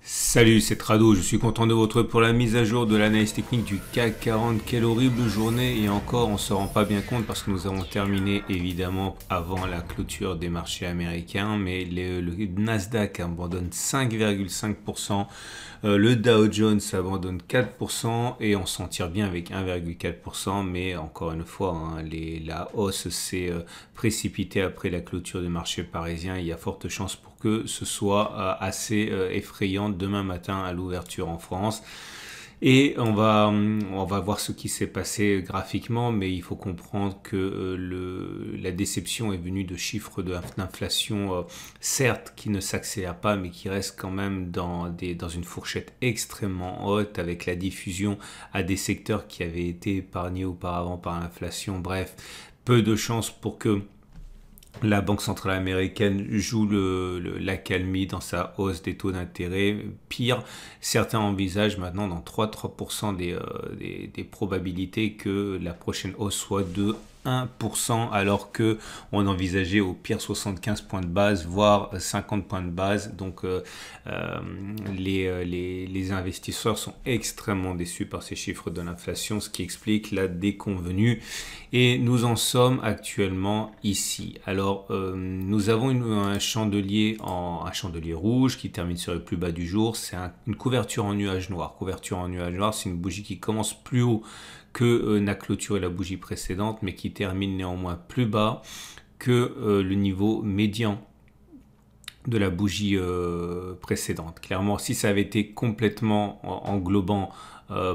Salut, c'est Trado, je suis content de vous retrouver pour la mise à jour de l'analyse technique du CAC 40. Quelle horrible journée, et encore on se rend pas bien compte parce que nous avons terminé évidemment avant la clôture des marchés américains, mais le Nasdaq abandonne 5,5%, le Dow Jones abandonne 4% et on s'en tire bien avec 1,4%, mais encore une fois, la hausse s'est précipitée après la clôture des marchés parisiens. Il y a forte chance pour que ce soit assez effrayant demain matin à l'ouverture en France. Et on va voir ce qui s'est passé graphiquement, mais il faut comprendre que la déception est venue de chiffres d'inflation, certes, qui ne s'accélèrent pas, mais qui restent quand même dans une fourchette extrêmement haute, avec la diffusion à des secteurs qui avaient été épargnés auparavant par l'inflation. Bref, peu de chances pour que la Banque centrale américaine joue l'accalmie dans sa hausse des taux d'intérêt. Pire, certains envisagent maintenant dans 3% des probabilités que la prochaine hausse soit de 1%, alors que on envisageait au pire 75 points de base, voire 50 points de base. Donc les investisseurs sont extrêmement déçus par ces chiffres de l'inflation, ce qui explique la déconvenue. Et nous en sommes actuellement ici. Alors nous avons un chandelier rouge qui termine sur le plus bas du jour. C'est une couverture en nuage noir. Couverture en nuage noir, c'est une bougie qui commence plus haut que n'a clôturé la bougie précédente, mais qui termine néanmoins plus bas que le niveau médian de la bougie précédente. Clairement, si ça avait été complètement englobant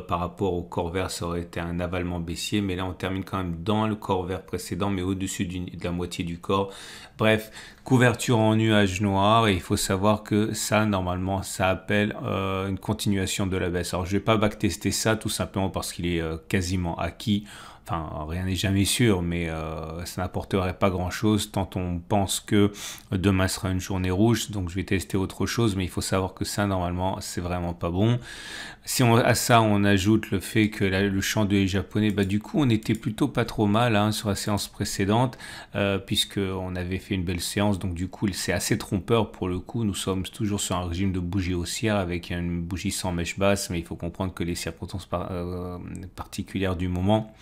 par rapport au corps vert, ça aurait été un avalement baissier, mais là on termine quand même dans le corps vert précédent, mais au-dessus de la moitié du corps. Bref, couverture en nuage noir, et il faut savoir que ça, normalement, ça appelle une continuation de la baisse. Alors je vais pas backtester ça, tout simplement parce qu'il est quasiment acquis. Enfin, rien n'est jamais sûr, mais ça n'apporterait pas grand-chose tant on pense que demain sera une journée rouge. Donc, je vais tester autre chose, mais il faut savoir que ça, normalement, c'est vraiment pas bon. Si à ça, on ajoute le fait que le chandelier japonais, du coup, on était plutôt pas trop mal sur la séance précédente, puisqu'on avait fait une belle séance. Donc, du coup, c'est assez trompeur pour le coup. Nous sommes toujours sur un régime de bougie haussière avec une bougie sans mèche basse, mais il faut comprendre que les circonstances particulières du moment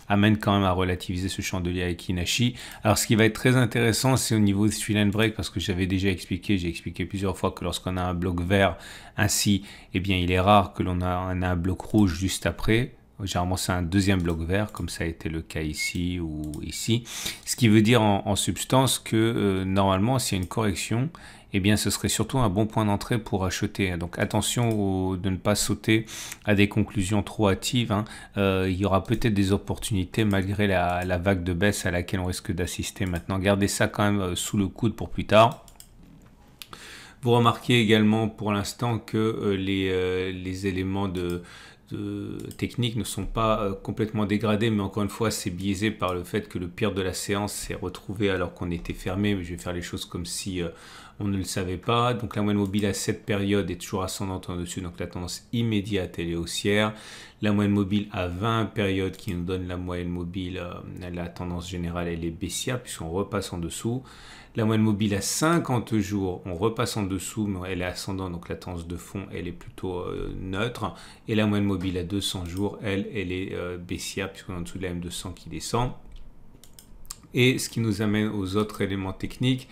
amène quand même à relativiser ce chandelier à Kinashi. Alors ce qui va être très intéressant, c'est au niveau du trend break, parce que j'avais déjà expliqué, j'ai expliqué plusieurs fois que lorsqu'on a un bloc vert ainsi, eh bien il est rare que l'on a un bloc rouge juste après. Généralement c'est un deuxième bloc vert, comme ça a été le cas ici ou ici. Ce qui veut dire en substance que normalement s'il y a une correction, eh bien ce serait surtout un bon point d'entrée pour acheter. Donc attention de ne pas sauter à des conclusions trop hâtives. Il y aura peut-être des opportunités malgré la vague de baisse à laquelle on risque d'assister maintenant. Gardez ça quand même sous le coude pour plus tard. Vous remarquez également pour l'instant que les éléments techniques ne sont pas complètement dégradés, mais encore une fois c'est biaisé par le fait que le pire de la séance s'est retrouvé alors qu'on était fermé. Je vais faire les choses comme si on ne le savait pas. Donc la moyenne mobile à cette période est toujours ascendante en dessus, donc la tendance immédiate elle est haussière. La moyenne mobile à 20 périodes qui nous donne la moyenne mobile, la tendance générale elle est baissière puisqu'on repasse en dessous. La moyenne mobile à 50 jours, on repasse en dessous, mais elle est ascendante, donc la tendance de fond, elle est plutôt neutre. Et la moyenne mobile à 200 jours, elle est baissière, puisqu'on est en dessous de la M200 qui descend. Et ce qui nous amène aux autres éléments techniques.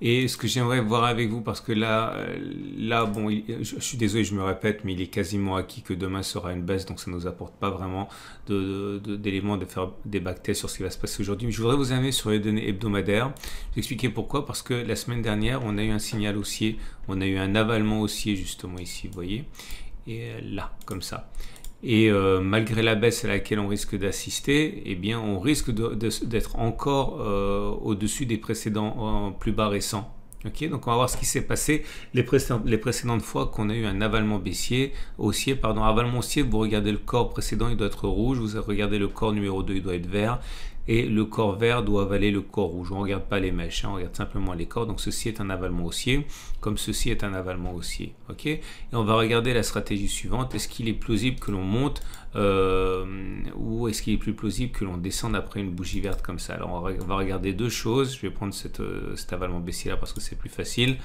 Et ce que j'aimerais voir avec vous, parce que là bon, je suis désolé, je me répète, mais il est quasiment acquis que demain sera une baisse, donc ça ne nous apporte pas vraiment d'éléments de faire des backtests sur ce qui va se passer aujourd'hui. Je voudrais vous amener sur les données hebdomadaires. Je vais expliquer pourquoi, parce que la semaine dernière, on a eu un signal haussier, on a eu un avalement haussier justement ici, vous voyez, et là, comme ça. Et malgré la baisse à laquelle on risque d'assister, eh bien, on risque d'être encore au-dessus des précédents plus bas récents. Okay, donc on va voir ce qui s'est passé les précédentes fois qu'on a eu un avalement haussier, avalement haussier, vous regardez le corps précédent, il doit être rouge, vous regardez le corps numéro 2, il doit être vert. et le corps vert doit avaler le corps rouge. On ne regarde pas les mèches, hein, on regarde simplement les corps. Donc ceci est un avalement haussier, comme ceci est un avalement haussier. Okay, et on va regarder la stratégie suivante. Est-ce qu'il est plausible que l'on monte ou est-ce qu'il est plus plausible que l'on descende après une bougie verte comme ça? Alors on va regarder deux choses. Je vais prendre cet avalement baissier là parce que c'est plus facile.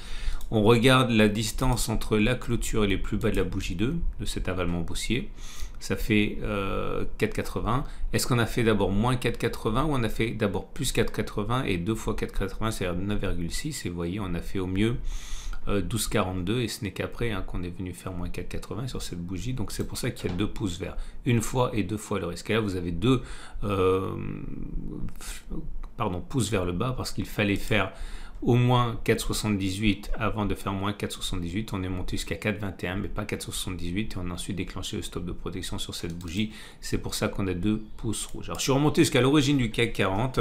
On regarde la distance entre la clôture et les plus bas de la bougie 2 de cet avalement baissier. Ça fait 4,80. Est-ce qu'on a fait d'abord moins 4,80 ou on a fait d'abord plus 4,80 et 2 fois 4,80, c'est-à-dire 9,6. Et vous voyez, on a fait au mieux 12,42 et ce n'est qu'après qu'on est venu faire moins 4,80 sur cette bougie. Donc c'est pour ça qu'il y a 2 pouces verts. Une fois et 2 fois le risque. Et là, vous avez 2 pouces vers le bas parce qu'il fallait faire au moins 4,78 avant de faire moins 4,78. On est monté jusqu'à 4,21 mais pas 4,78 et on a ensuite déclenché le stop de protection sur cette bougie. C'est pour ça qu'on a 2 pouces rouges. Alors je suis remonté jusqu'à l'origine du CAC 40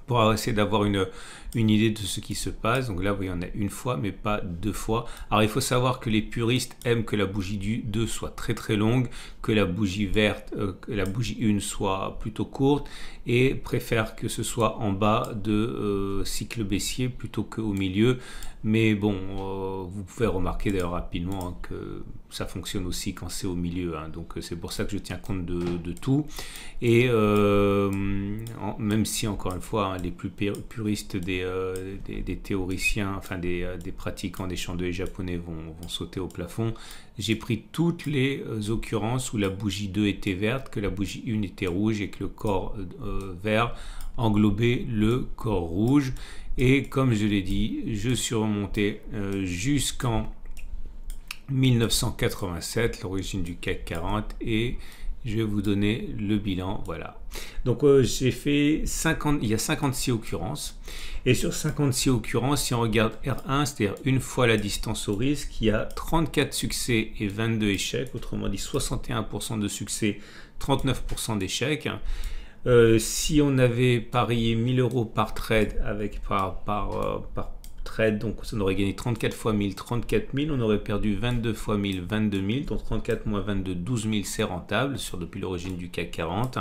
pour essayer d'avoir une idée de ce qui se passe. Donc là, vous voyez, on a une fois, mais pas 2 fois. Alors, il faut savoir que les puristes aiment que la bougie du 2 soit très très longue, que la bougie verte, que la bougie 1 soit plutôt courte et préfèrent que ce soit en bas de cycle baissier plutôt qu'au milieu. Mais bon, vous pouvez remarquer d'ailleurs rapidement que ça fonctionne aussi quand c'est au milieu. Donc c'est pour ça que je tiens compte de tout. Et même si encore une fois, les plus puristes des théoriciens, enfin des pratiquants des chandeliers japonais vont sauter au plafond, j'ai pris toutes les occurrences où la bougie 2 était verte, que la bougie 1 était rouge et que le corps vert englobait le corps rouge. Et comme je l'ai dit, je suis remonté jusqu'en 1987, l'origine du CAC 40, et je vais vous donner le bilan. Voilà. Donc j'ai fait 50, il y a 56 occurrences. Et sur 56 occurrences, si on regarde R1, c'est-à-dire une fois la distance au risque, il y a 34 succès et 22 échecs. Autrement dit, 61% de succès, 39% d'échecs. Si on avait parié 1000 euros par trade par trade, donc on aurait gagné 34 fois 1000, 34 000, on aurait perdu 22 fois 1000, 22 000, donc 34 moins 22, 12 000, c'est rentable depuis l'origine du CAC 40.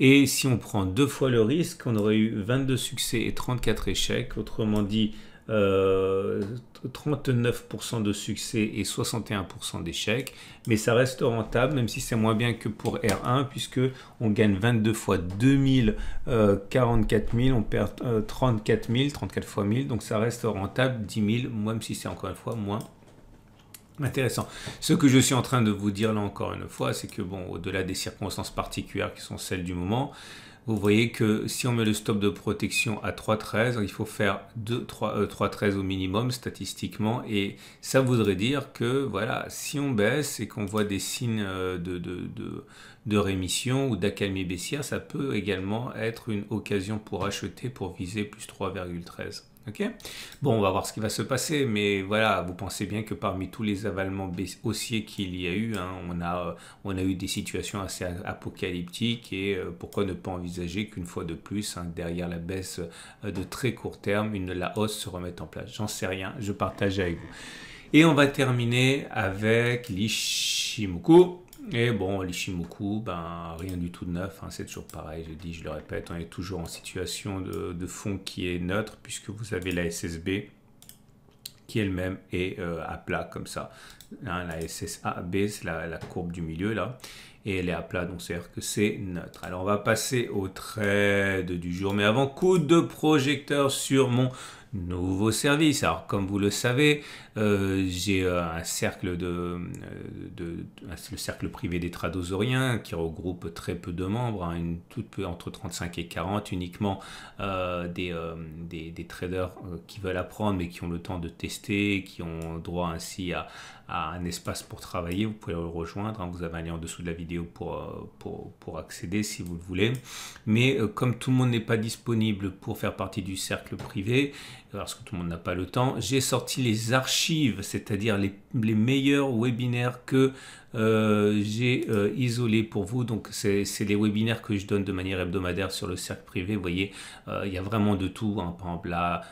Et si on prend 2 fois le risque, on aurait eu 22 succès et 34 échecs, autrement dit 39% de succès et 61% d'échecs, mais ça reste rentable, même si c'est moins bien que pour R1, puisque on gagne 22 fois 2000, 44 000, on perd 34 000, 34 fois 1000, donc ça reste rentable, 10 000, même si c'est encore une fois moins intéressant. Ce que je suis en train de vous dire là encore une fois, c'est que bon, au-delà des circonstances particulières qui sont celles du moment, vous voyez que si on met le stop de protection à 3,13, il faut faire 3,13 au minimum statistiquement. Et ça voudrait dire que voilà, si on baisse et qu'on voit des signes de rémission ou d'accalmie baissière, ça peut également être une occasion pour acheter pour viser plus 3,13. Okay, bon, on va voir ce qui va se passer, mais voilà, vous pensez bien que parmi tous les avalements haussiers qu'il y a eu, on a eu des situations assez apocalyptiques et pourquoi ne pas envisager qu'une fois de plus, derrière la baisse de très court terme, la hausse se remette en place. J'en sais rien, je partage avec vous. Et on va terminer avec l'Ishimoku. Et bon, l'Ishimoku, rien du tout de neuf, c'est toujours pareil, je le répète, on est toujours en situation de fond qui est neutre, puisque vous avez la SSB qui elle-même est à plat comme ça. La SSAB, c'est la courbe du milieu là, et elle est à plat, donc c'est-à-dire que c'est neutre. Alors on va passer au trade du jour, mais avant, coup de projecteur sur mon nouveau service. Alors comme vous le savez, j'ai un cercle le cercle privé des tradosauriens qui regroupe très peu de membres, entre 35 et 40, uniquement des traders qui veulent apprendre mais qui ont le temps de tester, qui ont droit ainsi à un espace pour travailler. Vous pouvez le rejoindre, vous avez un lien en dessous de la vidéo pour accéder si vous le voulez. Mais comme tout le monde n'est pas disponible pour faire partie du cercle privé, parce que tout le monde n'a pas le temps, j'ai sorti les archives, c'est-à-dire les meilleurs webinaires que j'ai isolés pour vous. Donc c'est les webinaires que je donne de manière hebdomadaire sur le cercle privé. Vous voyez, il y a vraiment de tout, par exemple là,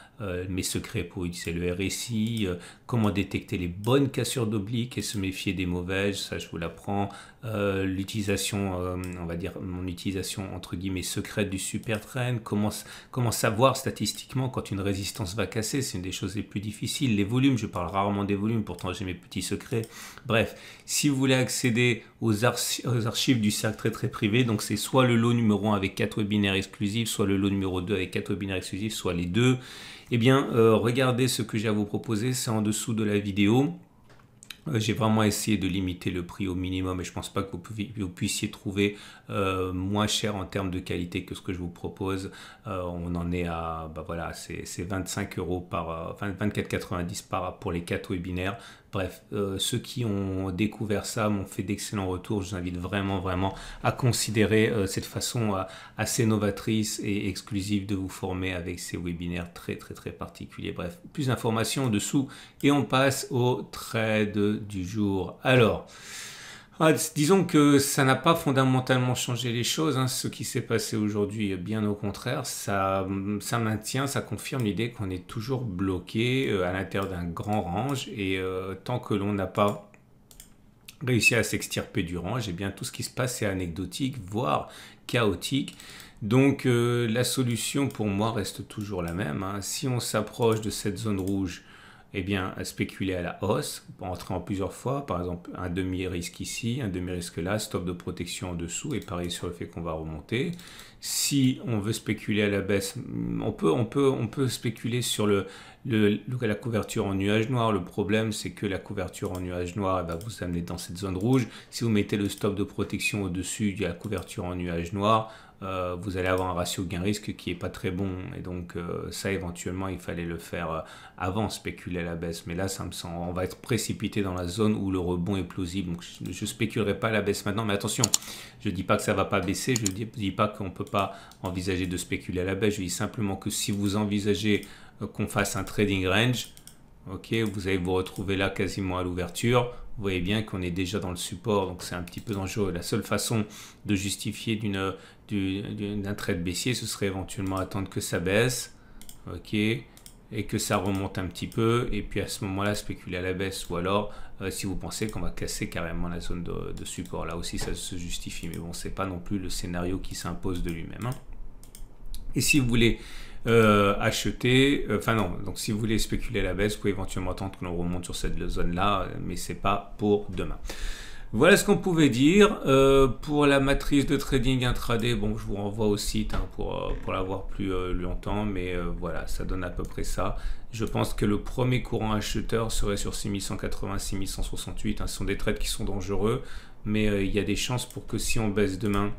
mes secrets pour utiliser le RSI, comment détecter les bonnes cassures d'obliques et se méfier des mauvaises, ça je vous l'apprends, l'utilisation, on va dire mon utilisation entre guillemets secrète du super train, comment savoir statistiquement quand une résistance va casser, c'est une des choses les plus difficiles, les volumes, je parle rarement des volumes, pourtant j'ai mes petits secrets. Bref, si vous voulez accéder aux archives du cercle très privé, donc c'est soit le lot numéro 1 avec 4 webinaires exclusifs, soit le lot numéro 2 avec 4 webinaires exclusifs, soit les deux, eh bien regardez ce que j'ai à vous proposer, c'est en dessous de la vidéo. J'ai vraiment essayé de limiter le prix au minimum et je ne pense pas que vous puissiez trouver moins cher en termes de qualité que ce que je vous propose. On en est à, voilà, c'est 25 € par, 24,90 pour les 4 webinaires. Bref, ceux qui ont découvert ça m'ont fait d'excellents retours. Je vous invite vraiment à considérer cette façon assez novatrice et exclusive de vous former avec ces webinaires très particuliers. Bref, plus d'informations en dessous et on passe au trade du jour. Alors, disons que ça n'a pas fondamentalement changé les choses, hein, ce qui s'est passé aujourd'hui, bien au contraire, ça maintient, ça confirme l'idée qu'on est toujours bloqué à l'intérieur d'un grand range et tant que l'on n'a pas réussi à s'extirper du range, et bien tout ce qui se passe est anecdotique, voire chaotique. Donc la solution pour moi reste toujours la même, hein. Si on s'approche de cette zone rouge, eh bien, spéculer à la hausse, on peut entrer en plusieurs fois, par exemple un demi-risque ici, un demi-risque là, stop de protection en dessous et pareil sur le fait qu'on va remonter. Si on veut spéculer à la baisse, on peut spéculer sur la couverture en nuage noir. Le problème, c'est que la couverture en nuage noir va vous amener dans cette zone rouge. Si vous mettez le stop de protection au-dessus de la couverture en nuage noir, vous allez avoir un ratio gain-risque qui est pas très bon et donc ça éventuellement il fallait le faire avant, spéculer à la baisse, mais là ça me semble, on va être précipité dans la zone où le rebond est plausible, donc je spéculerai pas à la baisse maintenant, mais attention, je dis pas que ça va pas baisser, je dis pas qu'on peut pas envisager de spéculer à la baisse, je dis simplement que si vous envisagez qu'on fasse un trading range, ok, vous allez vous retrouver là quasiment à l'ouverture. Vous voyez bien qu'on est déjà dans le support, donc c'est un petit peu dangereux. La seule façon de justifier d'un trade baissier, ce serait éventuellement attendre que ça baisse, ok, et que ça remonte un petit peu, et puis à ce moment-là spéculer à la baisse, ou alors si vous pensez qu'on va casser carrément la zone de support, là aussi ça se justifie, mais bon, c'est pas non plus le scénario qui s'impose de lui-même, hein. Et si vous voulez acheter, donc si vous voulez spéculer à la baisse, vous pouvez éventuellement attendre que l'on remonte sur cette zone là, mais c'est pas pour demain. Voilà ce qu'on pouvait dire pour la matrice de trading intraday. Bon, je vous renvoie au site, hein, pour l'avoir plus longtemps, mais voilà, ça donne à peu près ça. Je pense que le premier courant acheteur serait sur 6180, 6168, hein. Ce sont des trades qui sont dangereux, mais il y a des chances pour que si on baisse demain,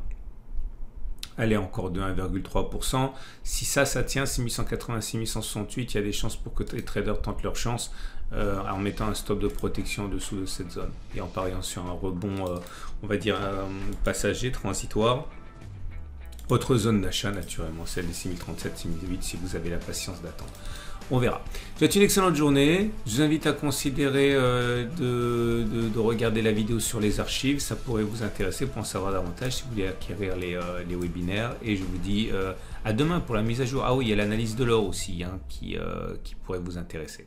elle est encore de 1,3%. Si ça tient, 6180, 6168, il y a des chances pour que les traders tentent leur chance en mettant un stop de protection en dessous de cette zone et en pariant sur un rebond, on va dire passager, transitoire. Autre zone d'achat, naturellement, celle des 6037, 6008, si vous avez la patience d'attendre. On verra. Je vous souhaite une excellente journée. Je vous invite à considérer de regarder la vidéo sur les archives. Ça pourrait vous intéresser pour en savoir davantage si vous voulez acquérir les webinaires. Et je vous dis à demain pour la mise à jour. Ah oui, il y a l'analyse de l'or aussi, hein, qui pourrait vous intéresser.